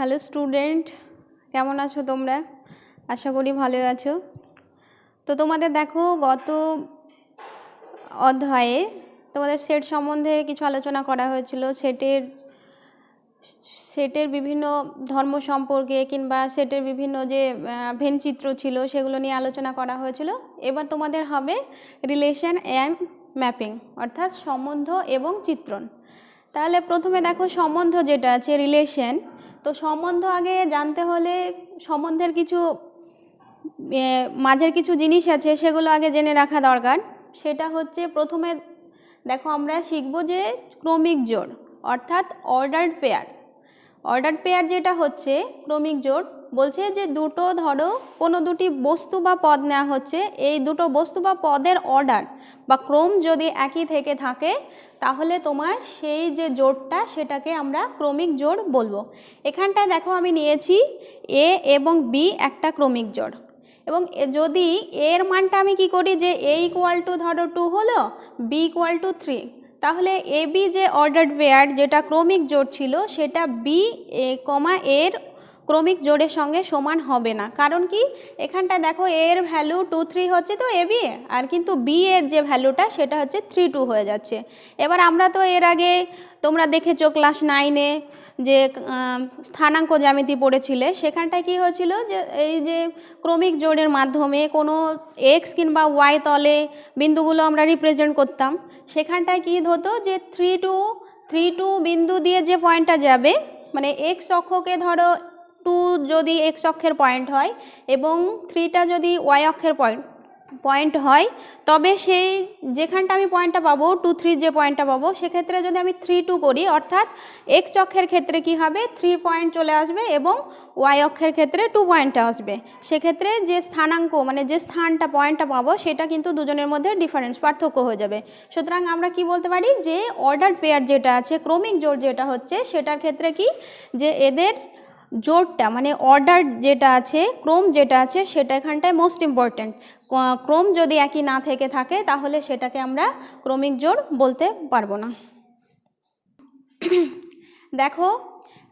Hello student, কেমন আছো তোমরা? আশা করি ভালো আছো। তো তোমাদের দেখো গত অধ্যায়ে তোমাদের সেট সম্বন্ধে কিছু আলোচনা করা হয়েছিল। সেটের বিভিন্ন ধর্ম সম্পর্কে কিংবা সেটের বিভিন্ন যে ভেনচিত্র ছিল সেগুলো নিয়ে আলোচনা করা হয়েছিল। এবার তোমাদের হবে রিলেশন অ্যান্ড ম্যাপিং, অর্থাৎ সম্বন্ধ এবং চিত্রণ। তাহলে প্রথমে দেখো সম্বন্ধ যেটা আছে রিলেশন। তো সম্বন্ধ আগে জানতে হলে সম্বন্ধের কিছু মাঝের কিছু জিনিস আছে সেগুলো আগে জেনে রাখা দরকার। সেটা হচ্ছে প্রথমে দেখো আমরা শিখব যে ক্রমিক জোড় অর্থাৎ অর্ডার্ড পেয়ার। অর্ডার্ড পেয়ার যেটা হচ্ছে ক্রমিক জোড় বলছে যে দুটো ধরো কোনো দুটি বস্তু বা পদ নেওয়া হচ্ছে, এই দুটো বস্তু বা পদের অর্ডার বা ক্রম যদি একই থেকে থাকে তাহলে তোমার সেই যে জোড়টা সেটাকে আমরা ক্রমিক জোড় বলবো। এখানটায় দেখো আমি নিয়েছি এ এবং বি একটা ক্রমিক জোড়, এবং যদি এর মানটা আমি কি করি যে এ ইকুয়াল টু ধরো 2 হলো, বি ইকুয়াল টু 3, তাহলে এ বি যে অর্ডার্ড পেয়ার যেটা ক্রমিক জোড় ছিল সেটা বি এর ক্রমিক জোড়ের সঙ্গে সমান হবে না। কারণ কি, এখানটা দেখো এর ভ্যালু 2 3 হচ্ছে তো এ বি, আর কিন্তু বি এর যে ভ্যালুটা সেটা হচ্ছে 3 2 হয়ে যাচ্ছে। এবার আমরা তো এর আগে তোমরা দেখেছো ক্লাস 9-এ যে স্থানাঙ্ক জ্যামিতি পড়েছিলে, সেখানটায় কি হয়েছিল যে এই যে ক্রমিক জোড়ের মাধ্যমে কোনো এক্স কিংবা ওয়াই তলে বিন্দুগুলো আমরা রিপ্রেজেন্ট করতাম। সেখানটায় কি হতো যে 3 2 বিন্দু দিয়ে যে পয়েন্টটা যাবে, মানে এক্স অক্ষকে ধরো 2 যদি এক্স অক্ষের পয়েন্ট হয় এবং 3টা যদি ওয়াই অক্ষের পয়েন্ট হয়, তবে সেই যেখানটা আমি পয়েন্টটা পাবো 2 3 যে পয়েন্টটা পাবো সেক্ষেত্রে যদি আমি 3 2 করি, অর্থাৎ এক্স অক্ষের ক্ষেত্রে কি হবে 3 পয়েন্ট চলে আসবে এবং ওয়াই অক্ষের ক্ষেত্রে 2 পয়েন্টটা আসবে। সেক্ষেত্রে যে স্থানাঙ্ক মানে যে স্থানটা পয়েন্টটা পাবো সেটা কিন্তু দুজনের মধ্যে ডিফারেন্স পার্থক্য হয়ে যাবে। সুতরাং আমরা কি বলতে পারি যে অর্ডার পেয়ার যেটা আছে ক্রমিক জোড় যেটা হচ্ছে সেটার ক্ষেত্রে কি যে এদের জোড়টা মানে অর্ডার যেটা আছে ক্রম যেটা আছে সেটা এখানটায় মোস্ট ইম্পর্ট্যান্ট। ক্রম যদি একই না থেকে থাকে তাহলে সেটাকে আমরা ক্রমিক জোড় বলতে পারবো না। দেখো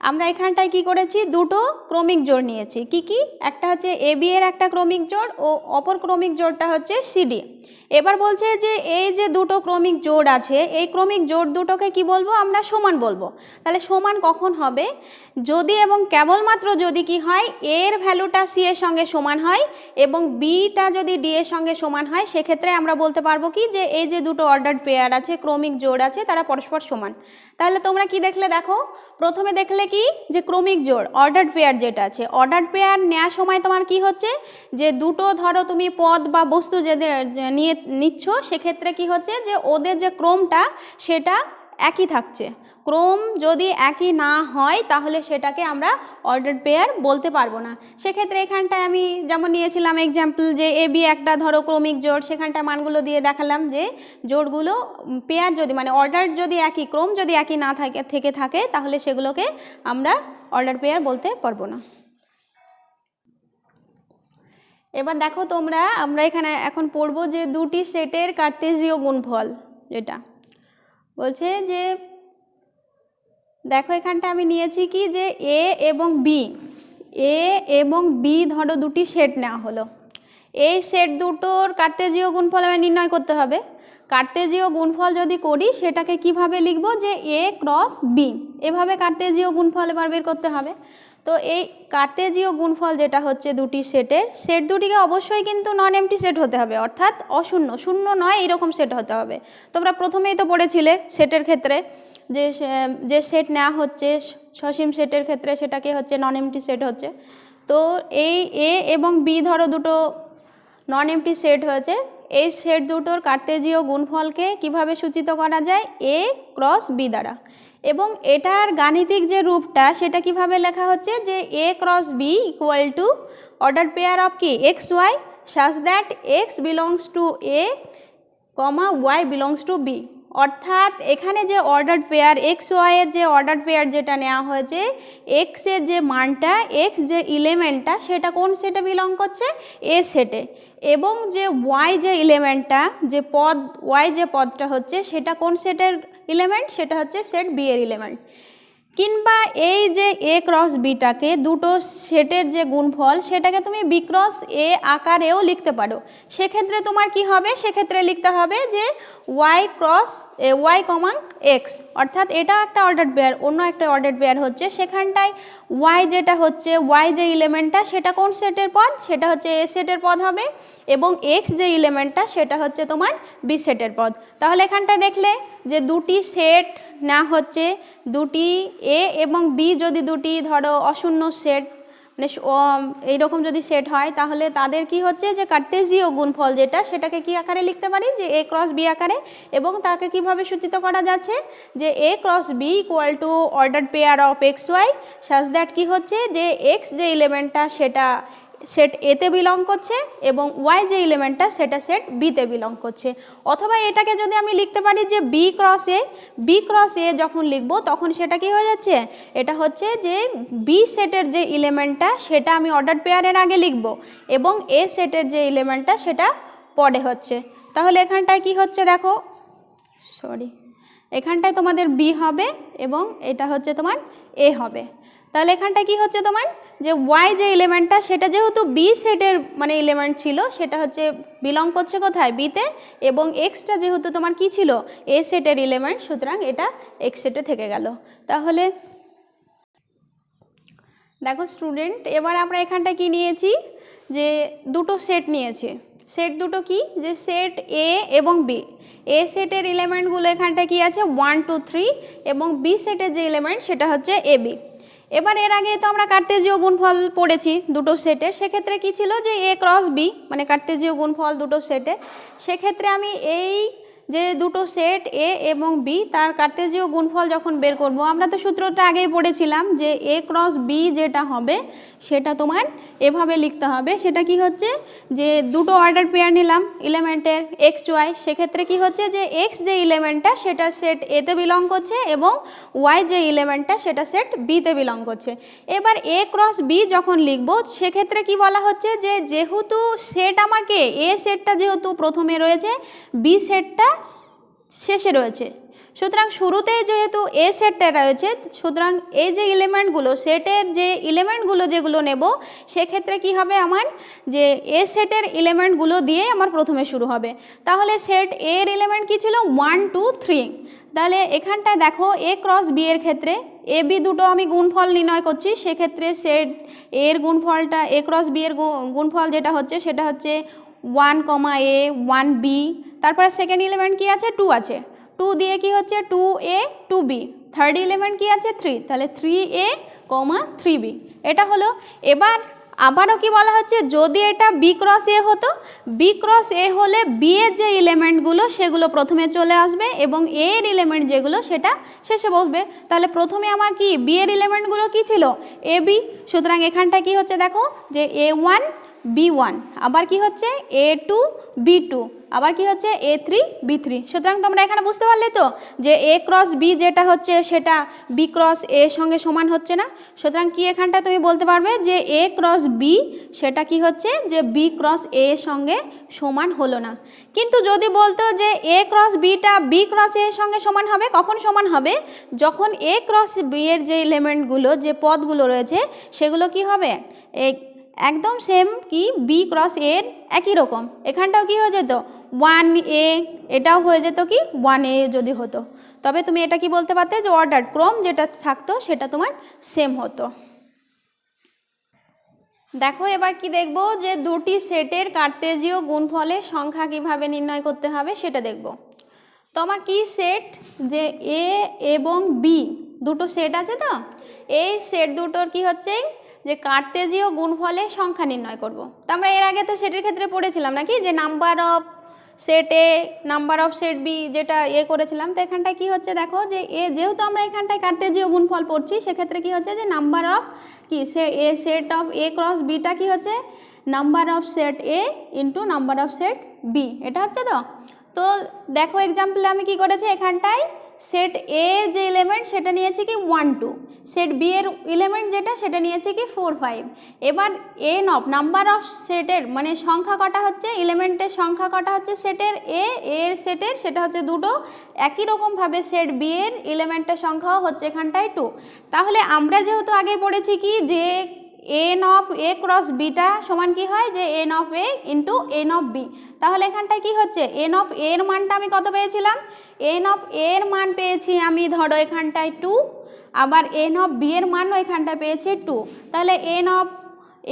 আমরা এখানটায় কি করেছি, দুটো ক্রমিক জোড় নিয়েছি। কি কি? একটা হচ্ছে এ বি এর একটা ক্রমিক জোড় ও অপর ক্রমিক জোড়টা হচ্ছে সিডি। এবার বলছে যে এই যে দুটো ক্রমিক জোড় আছে এই ক্রমিক জোড় দুটোকে কি বলবো আমরা সমান বলবো। তাহলে সমান কখন হবে, যদি এবং কেবলমাত্র যদি কি হয় এর ভ্যালুটা সি এর সঙ্গে সমান হয় এবং বিটা যদি ডি এর সঙ্গে সমান হয়, সেক্ষেত্রে আমরা বলতে পারবো কি যে এই যে দুটো অর্ডার্ড পেয়ার আছে ক্রমিক জোড় আছে তারা পরস্পর সমান। তাহলে তোমরা কি দেখলে, দেখো প্রথমে দেখলে কি যে ক্রমিক জোড় অর্ডার্ড পেয়ার যেটা আছে, অর্ডার্ড পেয়ার নেওয়ার সময় তোমার কি হচ্ছে যে দুটো ধরো তুমি পদ বা বস্তু যাদের নিয়ে নিচ্ছ সেক্ষেত্রে কি হচ্ছে যে ওদের যে ক্রমটা সেটা একই থাকছে। ক্রম যদি একই না হয় তাহলে সেটাকে আমরা অর্ডার্ড পেয়ার বলতে পারবো না। সেক্ষেত্রে এখানটায় আমি যেমন নিয়েছিলাম এক্সাম্পল যে এ বি একটা ধরো ক্রমিক জোড়, সেখানটায় মানগুলো দিয়ে দেখালাম যে জোড়গুলো পেয়ার যদি মানে অর্ডার যদি একই ক্রম যদি একই না থেকে থাকে তাহলে সেগুলোকে আমরা অর্ডার পেয়ার বলতে পারবো না। এবার দেখো আমরা এখানে এখন পড়বো যে দুটি সেটের কার্তেজীয় গুণফল। যেটা বলছে যে দেখো এখানটা আমি নিয়েছি কি যে এ এবং বি ধরো দুটি সেট নেওয়া হলো। এই সেট দুটোর কার্তেজীয় গুণফল আমি নির্ণয় করতে হবে। কার্তেজীয় গুণফল যদি করি সেটাকে কিভাবে লিখবো যে এ ক্রস বি, এভাবে কার্তেজীয় গুণফল এবার বের করতে হবে। তো এই কার্তেজীয় গুণফল যেটা হচ্ছে দুটি সেট দুটিকে অবশ্যই কিন্তু নন এমটি সেট হতে হবে, অর্থাৎ অশূন্য শূন্য নয় এরকম সেট হতে হবে। তোমরা প্রথমেই তো পড়েছিলে সেটের ক্ষেত্রে যে সেট নেওয়া হচ্ছে সসীম সেটের ক্ষেত্রে সেটাকে হচ্ছে নন এমটি সেট হচ্ছে। তো এই এ এবং বি ধরো দুটো নন এমটি সেট হয়েছে, এই সেট দুটোর কার্তেজীয় গুণফলকে কিভাবে সূচিত করা যায় এ ক্রস বি দ্বারা। এবং এটার গাণিতিক যে রূপটা সেটা কিভাবে লেখা হচ্ছে যে A cross B equal to order pair of কি x y such that x belongs to A comma y belongs to B. অর্থাৎ এখানে যে অর্ডার পেয়ার এক্স ওয়াইয়ের যে অর্ডার পেয়ার যেটা নেওয়া হয়েছে, এক্সের যে মানটা এক্স যে ইলেমেন্টটা সেটা কোন সেটে বিলং করছে এ সেটে, এবং যে ওয়াই যে ইলেমেন্টটা যে পদ ওয়াই যে পদটা হচ্ছে সেটা কোন সেটের ইলেমেন্ট সেটা হচ্ছে সেট বি এর ইলেমেন্ট। কিংবা এই যে এ ক্রস বিটাকে দুটো সেটের যে গুণফল সেটাকে তুমি বি ক্রস এ আকারেও লিখতে পারো। সেক্ষেত্রে তোমার কি হবে, সেক্ষেত্রে লিখতে হবে যে Y cross y comma x, অর্থাৎ এটা একটা অর্ডার পেয়ার, অন্য একটা অর্ডার পেয়ার হচ্ছে, সেখানটায় ওয়াই যেটা হচ্ছে ওয়াই যে ইলেমেন্টটা সেটা কোন সেটের পদ, সেটা হচ্ছে এ সেটের পদ হবে, এবং এক্স যে ইলেমেন্টটা সেটা হচ্ছে তোমার বি সেটের পদ। তাহলে এখানটায় দেখলে যে দুটি সেট না হচ্ছে দুটি এ এবং বি যদি দুটি ধরো অশূন্য সেট মানে এইরকম যদি সেট হয় তাহলে তাদের কি হচ্ছে যে কার্তেজীয় গুণফল যেটা সেটাকে কি আকারে লিখতে পারি, যে এ ক্রস বি আকারে। এবং তাকে কিভাবে সূচিত করা যাচ্ছে যে A cross B equal to order pair of x y such that কি হচ্ছে যে এক্স যে ইলেমেন্টটা সেটা সেট এতে বিলং করছে এবং ওয়াই যে ইলেমেন্টটা সেটা সেট বিতে বিলং করছে। অথবা এটাকে যদি আমি লিখতে পারি যে বি ক্রস এ যখন লিখব তখন সেটা কি হয়ে যাচ্ছে, এটা হচ্ছে যে বি সেটের যে ইলেমেন্টটা সেটা আমি অর্ডার পেয়ারের আগে লিখব এবং এ সেটের যে ইলেমেন্টটা সেটা পরে হচ্ছে। তাহলে এখানটায় কি হচ্ছে দেখো, এখানটায় তোমাদের বি হবে এবং এটা হচ্ছে তোমার এ হবে। তাহলে এখানটায় কি হচ্ছে তোমার যে ওয়াই যে এলিমেন্টটা সেটা যেহেতু বি সেটের মানে এলিমেন্ট ছিল সেটা হচ্ছে বিলং করছে কোথায়, বিতে, এবং এক্সটা যেহেতু তোমার কি ছিল এ সেটের এলিমেন্ট, সুতরাং এটা এক্স সেটে থেকে গেল। তাহলে দেখো স্টুডেন্ট, এবার আমরা এখানটায় কি নিয়েছি যে দুটো সেট নিয়েছি। সেট দুটো কি, যে সেট এ এবং বি। এ সেটের এলিমেন্টগুলো এখানটায় কি আছে 1 2 3 এবং বি সেটের যে এলিমেন্ট সেটা হচ্ছে এ বি। এবার এর আগে তো আমরা কার্তেজীয় গুণফল পড়েছি দুটো সেটের, সেক্ষেত্রে কি ছিল যে এ ক্রস বি মানে কার্তেজীয় গুণফল দুটো সেটের। সেক্ষেত্রে আমি এই যে দুটো সেট এ এবং বি তার কার্তেজীয় গুণফল যখন বের করব, আমরা তো সূত্রটা আগেই পড়েছিলাম যে এ ক্রস বি যেটা হবে সেটা তোমার এভাবে লিখতে হবে। সেটা কি হচ্ছে যে দুটো অর্ডার পেয়ার নিলাম এলিমেন্টের এক্স ওয়াই, সেক্ষেত্রে কি হচ্ছে যে এক্স যে এলিমেন্টটা সেটা সেট এতে বিলং করছে এবং ওয়াই যে এলিমেন্টটা সেটা সেট বিতে বিলং করছে। এবার এ ক্রস বি যখন লিখব সেক্ষেত্রে কি বলা হচ্ছে যে যেহেতু সেট আমার কে এ সেটটা যেহেতু প্রথমে রয়েছে, বি সেটটা শেষে রয়েছে, সুতরাং শুরুতে যেহেতু এ সেটটা রয়েছে সুতরাং এই যে এলিমেন্টগুলো সেটের যে এলিমেন্টগুলো যেগুলো নেব সেক্ষেত্রে কি হবে আমার যে এ সেটের এলিমেন্টগুলো দিয়ে আমার প্রথমে শুরু হবে। তাহলে সেট এর এলিমেন্ট কি ছিল 1 2 3। তাহলে এখানটায় দেখো এ ক্রস বি এর ক্ষেত্রে এ বি দুটো আমি গুণফল নির্ণয় করছি, সেক্ষেত্রে সেট এর গুণফলটা এ ক্রস বি এর গুণফল যেটা হচ্ছে সেটা হচ্ছে 1 এ 1 বি, তারপরে সেকেন্ড এলিমেন্ট কি আছে 2 আছে, 2 দিয়ে কি হচ্ছে 2a 2b, থার্ড এলিমেন্ট কি আছে 3, তাহলে 3a 3b এটা হলো। এবার আবারও কি বলা হচ্ছে যদি এটা বি ক্রস এ হতো, বি ক্রস এ হলে বি এর যে এলিমেন্টগুলো সেগুলো প্রথমে চলে আসবে এবং এ এর এলিমেন্ট যেগুলো সেটা শেষে বসবে। তাহলে প্রথমে আমার কি বি এর এলিমেন্টগুলো কি ছিল এ বি, সুতরাং এখানটা কি হচ্ছে দেখো যে a1 b1, আবার কি হচ্ছে a2 b2, আবার কি হচ্ছে a3 b3। সুতরাং তোমরা এখানে বুঝতে পারলে তো যে এ ক্রস বি যেটা হচ্ছে সেটা বি ক্রস এ সঙ্গে সমান হচ্ছে না, সুতরাং কি এখানটা তুমি বলতে পারবে যে এ ক্রস বি সেটা কি হচ্ছে যে বি ক্রস এ সঙ্গে সমান হলো না। কিন্তু যদি বলতো যে A cross beta B cross এর সঙ্গে সমান হবে, কখন সমান হবে, যখন এ ক্রস বি এর যে এলিমেন্টগুলো যে পদগুলো রয়েছে সেগুলো কি হবে একদম সেম কি বি ক্রস এর একই রকম। এখানটাও কি হয়ে যেত 1a, এটাও হয়ে যেত কি 1a যদি হতো, তবে তুমি এটা কি বলতে পারতে যে অর্ডার ক্রম যেটা থাকতো সেটা তোমার সেম হতো। দেখো এবার কি দেখব যে দুটি সেটের কার্তেজীয় গুণফলের সংখ্যা কিভাবে নির্ণয় করতে হবে সেটা দেখব। তো আমার কি সেট যে এ এবং বি দুটো সেট আছে, তো এই সেট দুটোর কি হচ্ছে যে কার্তেজীয় গুণফলের সংখ্যা নির্ণয় করব। তো আমরা এর আগে তো সেটের ক্ষেত্রে পড়েছিলাম নাকি যে number of set A number of set B যেটা করেছিলাম। তো এখানটায় কি হচ্ছে দেখো যে এ যেহেতু আমরা এখানটায় কার্তেজীয় গুণফল পড়ছি সেক্ষেত্রে কি হচ্ছে যে নাম্বার অফ কি সেট অফ এ ক্রস বিটা কি হচ্ছে number of set A into number of set B, এটা হচ্ছে। তো দেখো এক্সাম্পলে আমি কি করেছি এখানটায় সেট এ এর যে এলিমেন্ট সেটা নিয়েছে কি 1 2, সেট বি এর এলিমেন্ট যেটা সেটা নিয়েছে কি 4 5। এবার এন অফ নাম্বার অফ সেটের মানে সংখ্যা কটা হচ্ছে, এলিমেন্টের সংখ্যা কটা হচ্ছে সেটের এর সেটের সেটা হচ্ছে দুটো। একই রকমভাবে সেট বি এর এলিমেন্টের সংখ্যাও হচ্ছে এখানটায় 2। তাহলে আমরা যেহেতু আগে পড়েছি কি যে এন অফ এ ক্রস বিটা সমান কি হয় যে N of A into N of B. তাহলে এখানটায় কি হচ্ছে এন অফ এর মানটা আমি কত পেয়েছিলাম, এন অফ এর মান পেয়েছি আমি ধরো এখানটায় 2, আবার এন অফ বি এর মানও এখানটায় পেয়েছি 2। তাহলে এন অফ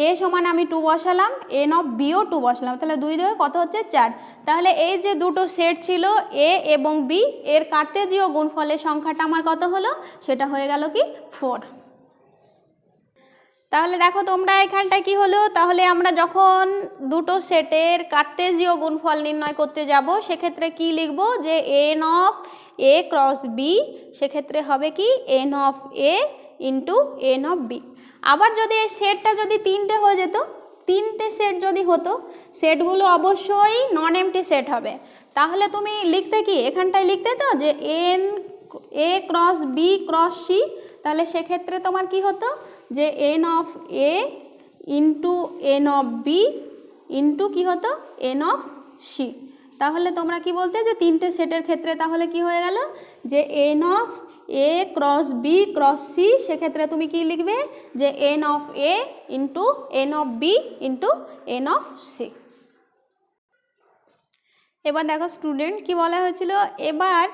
এ সমান আমি 2 বসালাম, এন অফ বিও 2 বসালাম, তাহলে 2 2 কত হচ্ছে 4। তাহলে এই যে দুটো সেট ছিল এ এবং বি এর কার্তেজীয় গুণফলের সংখ্যাটা আমার কত হলো, সেটা হয়ে গেল কি 4। তাহলে দেখো তোমরা এখানটায় কি হলো, তাহলে আমরা যখন দুটো সেটের কার্তেজীয় গুণফল নির্ণয় করতে যাব সেক্ষেত্রে কি লিখব যে N of A cross B, সেক্ষেত্রে হবে কি N of A into N of B. আবার যদি এই সেটটা যদি 3টে হয়ে যেত, 3টে সেট যদি হতো, সেটগুলো অবশ্যই নন এমটি সেট হবে। তাহলে তুমি লিখতে কি এখানটায় লিখতে তো যে n A cross B cross C, তাহলে সেক্ষেত্রে তোমার কি হতো যে N of A into N of B into কী হতো এন অফ সি। তাহলে তোমরা কি বলতে যে 3টে সেটের ক্ষেত্রে তাহলে কি হয়ে গেল যে N of A cross B cross C, সেক্ষেত্রে তুমি কি লিখবে যে N of A into N of B into N of C. এবার দেখো স্টুডেন্ট কি বলা হয়েছিল, এবার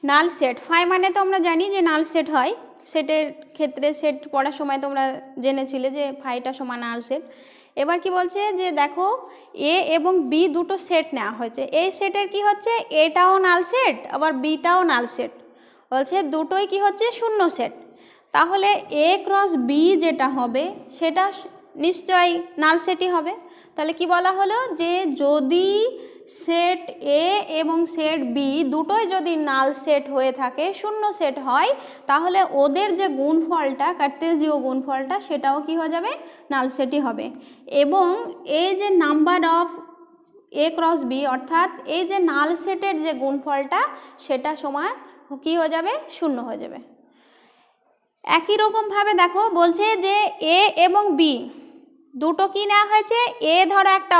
নাল সেট ফাই মানে তো আমরা জানি যে নাল সেট হয়, সেটের ক্ষেত্রে সেট পড়ার সময় তোমরা জেনেছিলে যে ফাইটা সমান নাল সেট। এবার কি বলছে যে দেখো এ এবং বি দুটো সেট নেওয়া হয়েছে, এই সেটের কি হচ্ছে এটাও নাল সেট আবার বিটাও নাল সেট, বলছে দুটোই কি হচ্ছে শূন্য সেট। তাহলে এ ক্রস বি যেটা হবে সেটা নিশ্চয়ই নাল সেটই হবে। তাহলে কি বলা হলো যে যদি সেট এ এবং সেট বি দুটোই যদি নাল সেট হয়ে থাকে, শূন্য সেট হয়, তাহলে ওদের যে গুণফলটা কার্তেজীয় গুণফলটা সেটাও কি হয়ে যাবে নাল সেটই হবে। এবং এই যে number of A cross B অর্থাৎ এই যে নাল সেটের যে গুণফলটা সেটা সমান কি হয়ে যাবে শূন্য হয়ে যাবে। একই রকমভাবে দেখো বলছে যে এ এবং বি দুটো কি নেওয়া হয়েছে, এ ধরো একটা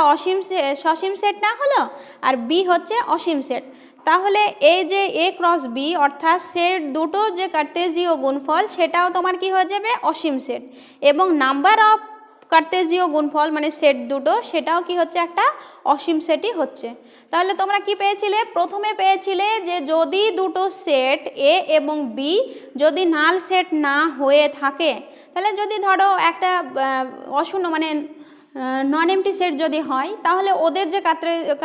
সসীম সেট না হলো আর বি হচ্ছে অসীম সেট। তাহলে এই যে এ ক্রস বি অর্থাৎ সেট দুটোর যে কার্তেজীয় গুণফল সেটাও তোমার কি হয়ে যাবে অসীম সেট, এবং নাম্বার অফ কার্তেজীয় গুণফল মানে সেট দুটো সেটাও কি হচ্ছে একটা অসীম সেটই হচ্ছে। তাহলে তোমরা কি পেয়েছিলে, প্রথমে পেয়েছিলে যে যদি দুটো সেট এ এবং বি যদি নাল সেট না হয়ে থাকে, তাহলে যদি ধরো একটা অশূন্য মানে নন এমটি সেট যদি হয়, তাহলে ওদের যে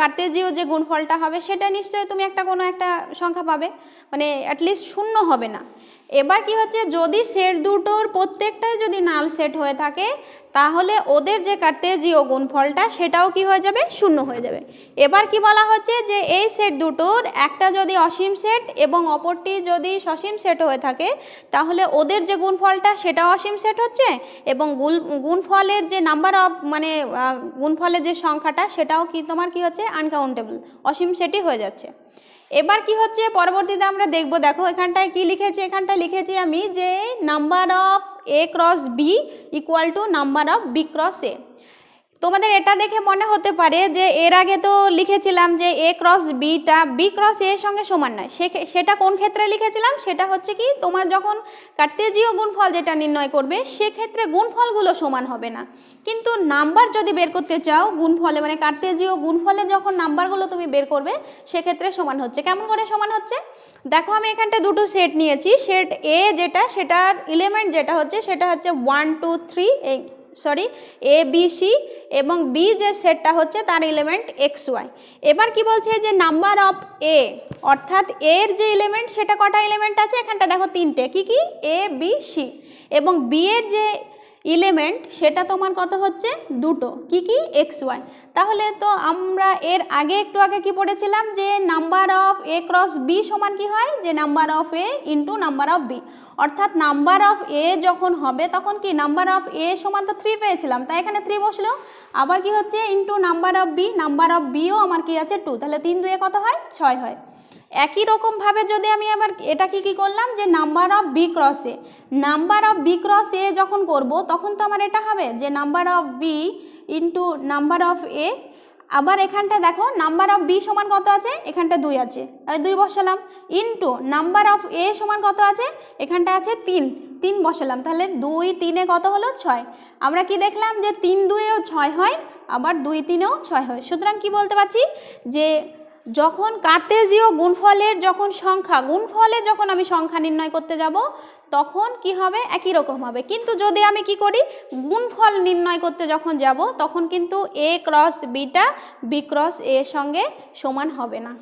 কার্তেজীয় যে গুণফলটা হবে সেটা নিশ্চয়ই তুমি একটা কোনো একটা সংখ্যা পাবে, মানে অ্যাটলিস্ট শূন্য হবে না। এবার কি হচ্ছে যদি সেট দুটোর প্রত্যেকটাই যদি নাল সেট হয়ে থাকে, তাহলে ওদের যে কার্তেজীয় গুণফলটা সেটাও কি হয়ে যাবে শূন্য হয়ে যাবে। এবার কি বলা হচ্ছে যে এই সেট দুটোর একটা যদি অসীম সেট এবং অপরটি যদি সসীম সেট হয়ে থাকে, তাহলে ওদের যে গুণফলটা সেটাও অসীম সেট হচ্ছে এবং গুণফলের যে নাম্বার অফ মানে গুণফলের যে সংখ্যাটা সেটাও কি তোমার কি হচ্ছে আনকাউন্টেবল, অসীম সেটই হয়ে যাচ্ছে। এবার কি হচ্ছে পরবর্তীতে আমরা দেখব, দেখো এখানটায় কি লিখেছি, এখানটায় লিখেছি আমি যে number of A cross B equal to number of B cross A. তোমাদের এটা দেখে মনে হতে পারে যে এর আগে তো লিখেছিলাম যে A cross beta B cross এর সঙ্গে সমান নয়, সেটা কোন ক্ষেত্রে লিখেছিলাম, সেটা হচ্ছে কি তোমার যখন কার্তেজীয় গুণফল যেটা নির্ণয় করবে সেক্ষেত্রে গুণফলগুলো সমান হবে না, কিন্তু নাম্বার যদি বের করতে চাও গুণফলে মানে কার্তেজীয় গুণফলে যখন নাম্বারগুলো তুমি বের করবে সেক্ষেত্রে সমান হচ্ছে। কেমন করে সমান হচ্ছে, দেখো আমি এখানটা দুটো সেট নিয়েছি, সেট এ যেটা সেটার এলিমেন্ট যেটা হচ্ছে সেটা হচ্ছে 1 2 3 এ বি সি, এবং বি যে সেটটা হচ্ছে তার এলিমেন্ট এক্স ওয়াই। এবার কি বলছে যে নাম্বার অফ এ অর্থাৎ এর যে এলিমেন্ট সেটা কটা এলিমেন্ট আছে, এখানটা দেখো 3টে, কি কি এ বি সি, এবং বি এর যে এলিমেন্ট সেটা তোমার কত হচ্ছে দুটো, কি কি এক্স ওয়াই। তাহলে তো আমরা এর আগে একটু আগে কি পড়েছিলাম যে number of A cross B সমান কি হয় যে number of A into number of B, অর্থাৎ নাম্বার অফ এ যখন হবে তখন কি নাম্বার অফ এ সমান তো 3 পেয়েছিলাম, তাই এখানে 3 বসলো, আবার কি হচ্ছে into number of B, number of বিও আমার কি আছে 2, তাহলে 3 2 কত হয় 6 হয়। একই রকমভাবে যদি আমি আবার এটাকে কী করলাম যে number of B cross A, number of B cross A যখন করব তখন তো আমার এটা হবে যে number of B into number of A. আবার এখানটা দেখো নাম্বার অফ বি সমান কত আছে, এখানটা 2 আছে, 2 বসালাম, ইন্টু নাম্বার অফ এ সমান কত আছে, এখানটা আছে 3 বসালাম, তাহলে 2 3 কত হলো 6। আমরা কি দেখলাম যে 3 2 6 হয়, আবার 2 3 6 হয়। সুতরাং কি বলতে পারছি যে যখন কার্তেজীয় গুণফলের যখন সংখ্যা, গুণফলে যখন আমি সংখ্যা নির্ণয় করতে যাব তখন কি হবে, একই রকম হবে। কিন্তু যদি আমি কি করি, গুণফল নির্ণয় করতে যখন যাব তখন কিন্তু এ ক্রস বিটা বি ক্রস এর সঙ্গে সমান হবে না।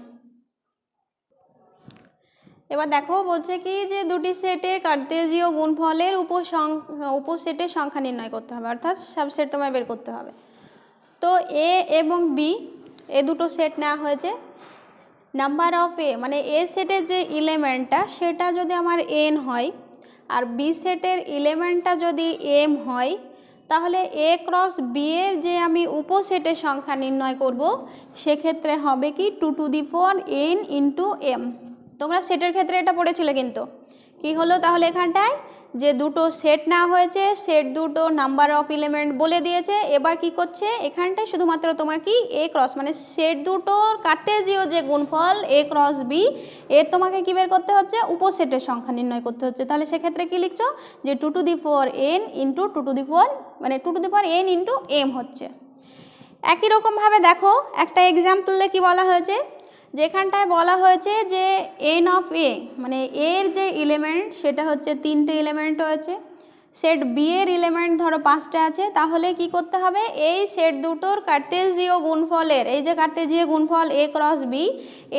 এবার দেখো বলছে কি যে দুটি সেটের কার্তেজীয় গুণফলের উপসেটের সংখ্যা নির্ণয় করতে হবে, অর্থাৎ সাবসেট তোমায় বের করতে হবে। তো এ এবং বি এ দুটো সেট নেওয়া হয়েছে। নাম্বার অফ এ মানে এ সেটের যে এলিমেন্টটা সেটা যদি আমার এন হয় আর বি সেটের এলিমেন্টটা যদি এম হয়, তাহলে এ ক্রস বি এর যে আমি উপসেটের সংখ্যা নির্ণয় করব সেক্ষেত্রে হবে কি 2 to the power N into M. তোমরা সেটের ক্ষেত্রে এটা পড়েছিলে কিন্তু কি হলো, তাহলে এখানটায় যে দুটো সেট নেওয়া হয়েছে, সেট দুটো নাম্বার অফ এলিমেন্ট বলে দিয়েছে। এবার কি করছে এখানটায় শুধুমাত্র তোমার কি এ ক্রস মানে সেট দুটোর কার্তেজীয় যে গুণফল এ ক্রস বি এর তোমাকে কি বের করতে হচ্ছে, উপসেটের সংখ্যা নির্ণয় করতে হচ্ছে। তাহলে সেক্ষেত্রে কি লিখছো যে 2 to the power N into 2 to the power মানে 2 to the power N into m হচ্ছে। একই রকমভাবে দেখো একটা এক্সাম্পলে কি বলা হয়েছে, যেখানটায় বলা হয়েছে যে এন অফ এ মানে এর যে এলিমেন্ট সেটা হচ্ছে 3টে এলিমেন্ট রয়েছে, সেট বি এর এলিমেন্ট ধরো 5টা আছে, তাহলে কি করতে হবে এই সেট দুটোর কার্তেজীয় গুণফলের এই যে কার্তেজীয় গুণফল এ ক্রস বি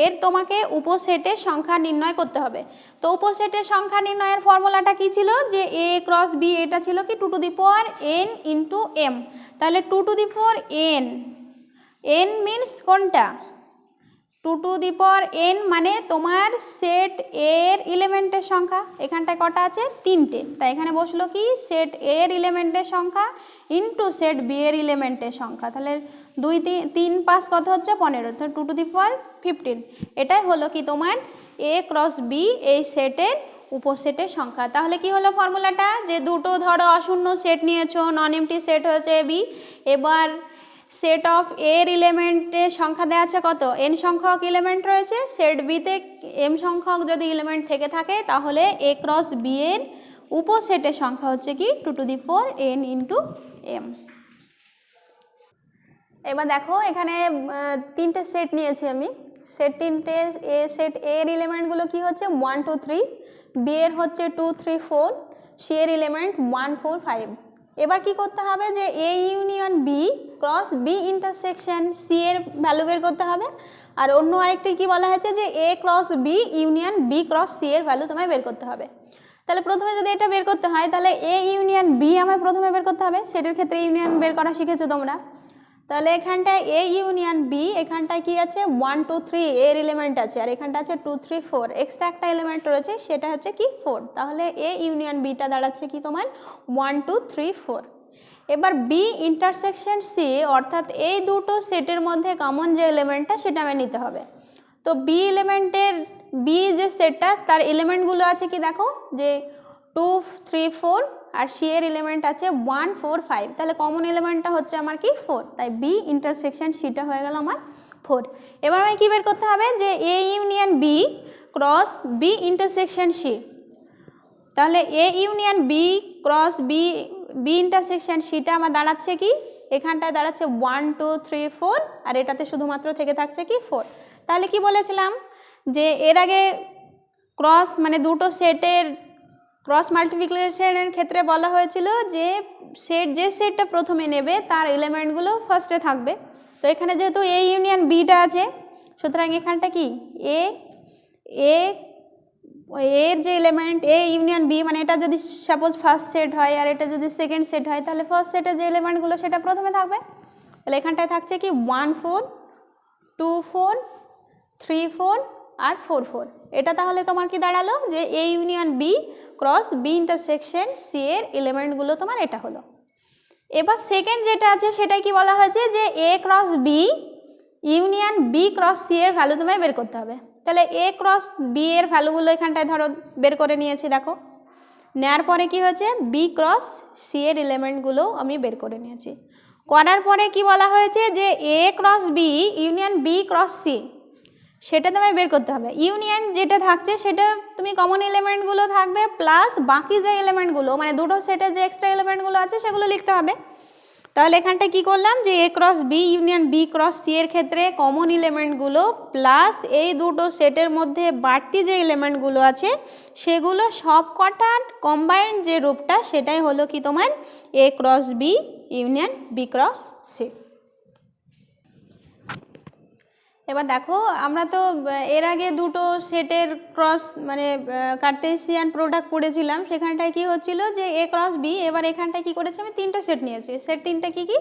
এর তোমাকে উপসেটের সংখ্যা নির্ণয় করতে হবে। তো উপসেটের সংখ্যা নির্ণয়ের ফর্মুলাটা কি ছিল যে এ ক্রস বি এটা ছিল কি 2 to the power N into M. তাহলে 2 to the power N, N means কোনটা 2 টু দি পাওয়ার এন মানে তোমার সেট এর এলিমেন্টের সংখ্যা, এখানটায় কটা আছে 3টে, তাই এখানে বসলো কি সেট এর এলিমেন্টের সংখ্যা ইন্টু সেট বি এর এলিমেন্টের সংখ্যা। তাহলে 2 3 5 কত হচ্ছে 15, তাহলে 2 টু দি পাওয়ার 15। এটাই হলো কি তোমার এ ক্রস বি এই সেটের উপসেটের সংখ্যা। তাহলে কি হলো ফর্মুলাটা যে দুটো ধরো অশূন্য সেট নিয়েছো, নন এমটি সেট হয়েছে বি, এবার সেট অফ এর এলিমেন্টের সংখ্যা দেওয়া আছে কত এন সংখ্যক এলিমেন্ট রয়েছে, সেট বিতে এম সংখ্যক যদি এলিমেন্ট থেকে থাকে তাহলে এ ক্রস বি এর উপসেটের সংখ্যা হচ্ছে কি 2 to the power N into M. এবার দেখো এখানে 3টে সেট নিয়েছি আমি, সেট 3টে সেট এর এলিমেন্টগুলো কি হচ্ছে 1 2 3, বি এর হচ্ছে 2 3 4, সি এর এলিমেন্ট 1 4 5। এবার কি করতে হবে যে A union B cross B intersection C এর ভ্যালু বের করতে হবে। আর অন্য আরেকটি কি বলা হয়েছে যে A cross B union B cross C এর ভ্যালু তোমায় বের করতে হবে। তাহলে প্রথমে যদি এটা বের করতে হয় তাহলে এ ইউনিয়ন বি আমায় প্রথমে বের করতে হবে, সেটার ক্ষেত্রে ইউনিয়ন বের করা শিখেছো তোমরা। তাহলে এখানটায় এ ইউনিয়ন বি এখানটায় কি আছে 1 2 3 এর এলিমেন্ট আছে, আর এখানটা আছে 2 3 4, এক্সট্রা একটা এলিমেন্ট রয়েছে সেটা হচ্ছে কি 4। তাহলে এ ইউনিয়ন বিটা দাঁড়াচ্ছে কি তোমার 1 2 3 4। এবার বি ইন্টারসেকশন সি অর্থাৎ এই দুটো সেটের মধ্যে কমন যে এলিমেন্টটা সেটা আমি নিতে হবে। তো বি এলিমেন্টের বি যে সেটটা তার এলিমেন্টগুলো আছে কি দেখো যে 2 3 4 আর সি এর এলিমেন্ট আছে 1 4 5, তাহলে কমন এলিমেন্টটা হচ্ছে আমার কি 4, তাই বি ইন্টারসেকশন সিটা হয়ে গেল আমার 4। এবার আমি কি বের করতে হবে যে A union B cross B intersection C. তাহলে A union B cross B B intersection সিটা আমার দাঁড়াচ্ছে কি এখানটায় দাঁড়াচ্ছে 1 2 3 4 আর এটাতে শুধুমাত্র থেকে থাকছে কি 4। তাহলে কি বলেছিলাম যে এর আগে ক্রস মানে দুটো সেটের ক্রস মাল্টিপ্লিকেশনের ক্ষেত্রে বলা হয়েছিল যে যে সেটটা প্রথমে নেবে তার এলিমেন্টগুলো ফার্স্টে থাকবে। তো এখানে যেহেতু এ ইউনিয়ন বিটা আছে সুতরাং এখানটা কি এ এর যে এলিমেন্ট এ ইউনিয়ন বি মানে এটা যদি সাপোজ ফার্স্ট সেট হয় আর এটা যদি সেকেন্ড সেট হয় তাহলে ফার্স্ট সেটের যে এলিমেন্টগুলো সেটা প্রথমে থাকবে। তাহলে এখানটায় থাকছে কি 1 4 2 4 3 4 আর 4 4। এটা তাহলে তোমার কি দাঁড়ালো যে A union B cross B intersection C এর এলিমেন্টগুলো তোমার এটা হলো। এবার সেকেন্ড যেটা আছে সেটা কি বলা হয়েছে যে A cross B union B cross C এর ভ্যালু তোমায় বের করতে হবে। তাহলে এ ক্রস বি এর ভ্যালুগুলো এখানটায় ধরো বের করে নিয়েছি, দেখো নেওয়ার পরে কি হয়েছে বি ক্রস সি এর এলিমেন্টগুলো আমি বের করে নিয়েছি। করার পরে কি বলা হয়েছে যে A cross B union B cross C, সেটা তোমায় বের করতে হবে। ইউনিয়ন যেটা থাকছে সেটা তুমি কমন এলিমেন্টগুলো থাকবে প্লাস বাকি যে এলিমেন্টগুলো মানে দুটো সেটের যে এক্সট্রা এলিমেন্টগুলো আছে সেগুলো লিখতে হবে। তাহলে এখানটায় কী করলাম যে A cross B union B cross C এর ক্ষেত্রে কমন এলিমেন্টগুলো প্লাস এই দুটো সেটের মধ্যে বাড়তি যে এলিমেন্টগুলো আছে সেগুলো সব কটার কম্বাইন্ড যে রূপটা সেটাই হলো কি তোমার A cross B union B cross C. এবার দেখো আমরা তো এর আগে দুটো সেটের ক্রস মানে কার্তেশিয়ান প্রোডাক্ট পড়েছিলাম, সেখানটায় কি হচ্ছিল যে এ ক্রস বি। এবার এখানটায় কি করেছি আমি তিনটা সেট নিয়েছি, সেট তিনটা কি কি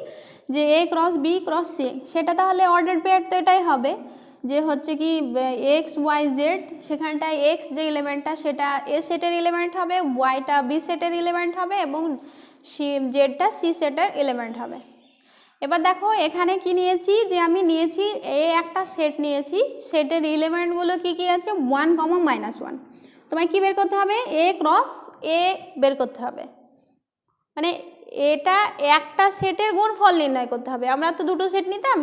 যে A cross B cross C, সেটা তাহলে অর্ডার পেয়ার তো এটাই হবে যে হচ্ছে কি এক্স ওয়াই জেড, সেখানটায় এক্স যে এলিমেন্টটা সেটা এ সেটের এলিমেন্ট হবে, ওয়াইটা বি সেটের এলিমেন্ট হবে এবং জেডটা সি সেটের এলিমেন্ট হবে। এবার দেখো এখানে কি নিয়েছি যে আমি নিয়েছি এ একটা সেট নিয়েছি, সেটের এলিমেন্টগুলো কি কি আছে 1, -1। তোমায় কি বের করতে হবে এ ক্রস এ বের করতে হবে, মানে এটা একটা সেটের গুণফল নির্ণয় করতে হবে। আমরা তো দুটো সেট নিতাম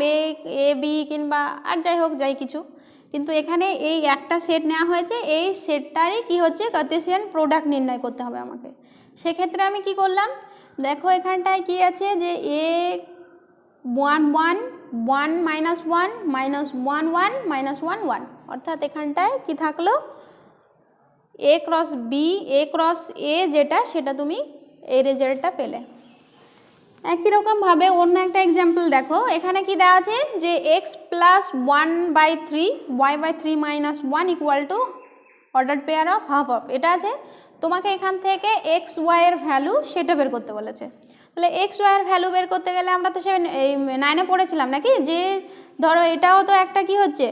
এ বি কিংবা আর যাই হোক যাই কিছু, কিন্তু এখানে এই একটা সেট নেওয়া হয়েছে, এই সেটটারই কি হচ্ছে কার্তেশিয়ান প্রোডাক্ট নির্ণয় করতে হবে আমাকে। সেক্ষেত্রে আমি কি করলাম দেখো এখানটায় কি আছে যে এ 1 1 1 -1 -1 1 -1 1, অর্থাৎ এখানটায় কি থাকলো এ ক্রস বি এ ক্রস এ যেটা সেটা তুমি এই রেজাল্টটা পেলে। একই রকমভাবে অন্য একটা এক্সাম্পল দেখো, এখানে কি দেওয়া আছে যে x plus 1/3 y/3 - 1 equal to order pair of half of, এটা আছে। তোমাকে এখান থেকে এক্স ওয়াই এর ভ্যালু সেটা বের করতে বলেছে। তাহলে এক্স ওয়াই এর ভ্যালু বের করতে গেলে আমরা তো সে 9-এ পড়েছিলাম নাকি, যে ধরো এটাও তো একটা কি হচ্ছে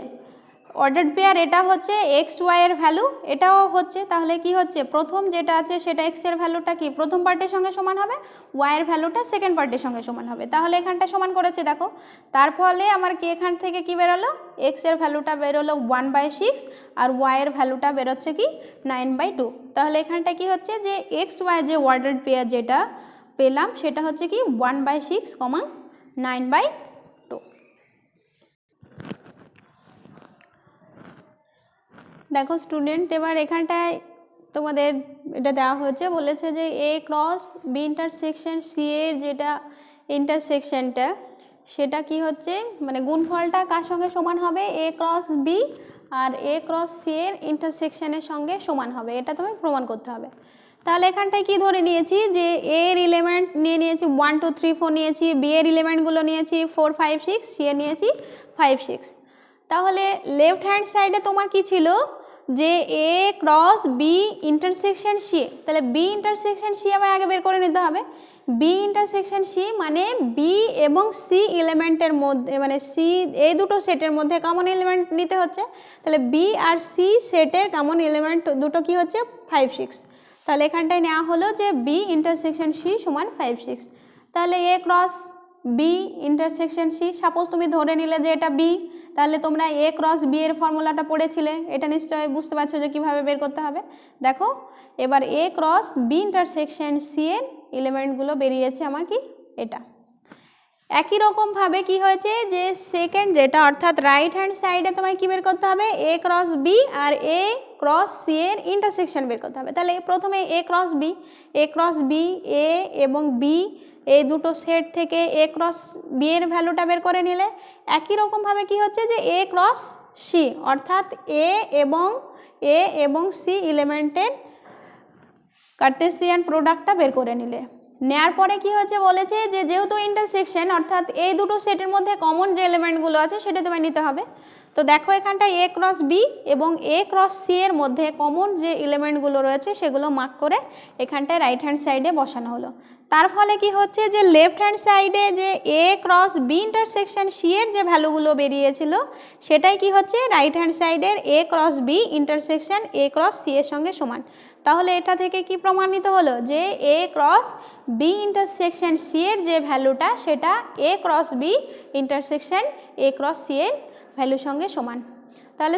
অর্ডার পেয়ার, এটা হচ্ছে এক্স ওয়াই এর ভ্যালু, এটাও হচ্ছে। তাহলে কি হচ্ছে প্রথম যেটা আছে সেটা এক্স এর ভ্যালুটা কি প্রথম পার্টের সঙ্গে সমান হবে, ওয়াই এর ভ্যালুটা সেকেন্ড পার্টের সঙ্গে সমান হবে। তাহলে এখানটা সমান করেছে দেখো, তার ফলে আমার কি এখান থেকে কি বেরোলো এক্স এর ভ্যালুটা বেরোলো 1/6 আর ওয়াই এর ভ্যালুটা বেরোচ্ছে কি 9/2। তাহলে এখানটা কি হচ্ছে যে এক্স ওয়াই যে অর্ডার পেয়ার যেটা পেলাম সেটা হচ্ছে কি 1/6, 9/2। দেখো স্টুডেন্ট এবার এখানটায় তোমাদের এটা দেওয়া হয়েছে, বলেছে যে A cross B intersection C এর যেটা ইন্টারসেকশনটা সেটা কি হচ্ছে মানে গুণফলটা কার সঙ্গে সমান হবে এ ক্রস বি আর এ ক্রস সি এর ইন্টারসেকশনের সঙ্গে সমান হবে, এটা তোমায় প্রমাণ করতে হবে। তাহলে এখানটায় কি ধরে নিয়েছি যে এর এলিমেন্ট নিয়েছি 1 2 3 4 নিয়েছি, বি এর এলিমেন্টগুলো নিয়েছি 4 5 6, সি এর নিয়েছি 5 6। তাহলে লেফট হ্যান্ড সাইডে তোমার কি ছিল যে A cross B intersection C, তাহলে বি ইন্টারসেকশন সি আমায় আগে বের করে নিতে হবে। বি ইন্টারসেকশন সি মানে বি এবং সি এলিমেন্টের মধ্যে মানে সি এই দুটো সেটের মধ্যে কমন এলিমেন্ট নিতে হচ্ছে। তাহলে বি আর সি সেটের কমন এলিমেন্ট দুটো কি হচ্ছে 5 6। তাহলে এখানটায় নেওয়া হলো যে বি ইন্টারসেকশন সি সমান 5 6। তাহলে A cross B intersection C, suppose তুমি ধরে নিলে যে এটা বি, তাহলে তোমরা এ ক্রস বি এর ফর্মুলাটা পড়েছিলে, এটা নিশ্চয়ই বুঝতে পারছো যে কীভাবে বের করতে হবে। দেখো এবার এ ক্রস বি ইন্টারসেকশন সি এর এলিমেন্টগুলো বেরিয়েছে আমার কি এটা। একই রকমভাবে কি হয়েছে যে সেকেন্ড যেটা অর্থাৎ রাইট হ্যান্ড সাইডে তোমায় কি বের করতে হবে এ ক্রস বি আর এ ক্রস সি এর ইন্টারসেকশন বের করতে হবে। তাহলে প্রথমে এ ক্রস বি এ এবং বি এই দুটো সেট থেকে এ ক্রস বি এর ভ্যালুটা বের করে নিলে, একই রকমভাবে কি হচ্ছে যে এ ক্রস সি অর্থাৎ এ এবং সি এলিমেন্টের কার্তেশিয়ান প্রোডাক্টটা বের করে নিলে। নেয়ার পরে কি হচ্ছে বলেছে যে যেহেতু ইন্টারসেকশন অর্থাৎ এই দুটো সেটের মধ্যে কমন যে এলিমেন্টগুলো আছে সেটা তোমায় নিতে হবে। তো দেখো এখানটায় এ ক্রস বি এবং এ ক্রস সি এর মধ্যে কমন যে এলিমেন্টগুলো রয়েছে সেগুলো মার্ক করে এখানটায় রাইট হ্যান্ড সাইডে বসানো হলো। তার ফলে কি হচ্ছে যে লেফট হ্যান্ড সাইডে যে A cross B intersection C এর যে ভ্যালুগুলো বেরিয়েছিল সেটাই কি হচ্ছে রাইট হ্যান্ড সাইডের A cross B intersection A cross C এর সঙ্গে সমান। তাহলে এটা থেকে কি প্রমাণিত হলো যে A cross B intersection C এর যে ভ্যালুটা সেটা A cross B intersection A cross C এর ভ্যালুর সঙ্গে সমান। তাহলে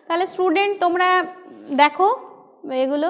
তাহলে স্টুডেন্ট তোমরা দেখো এগুলো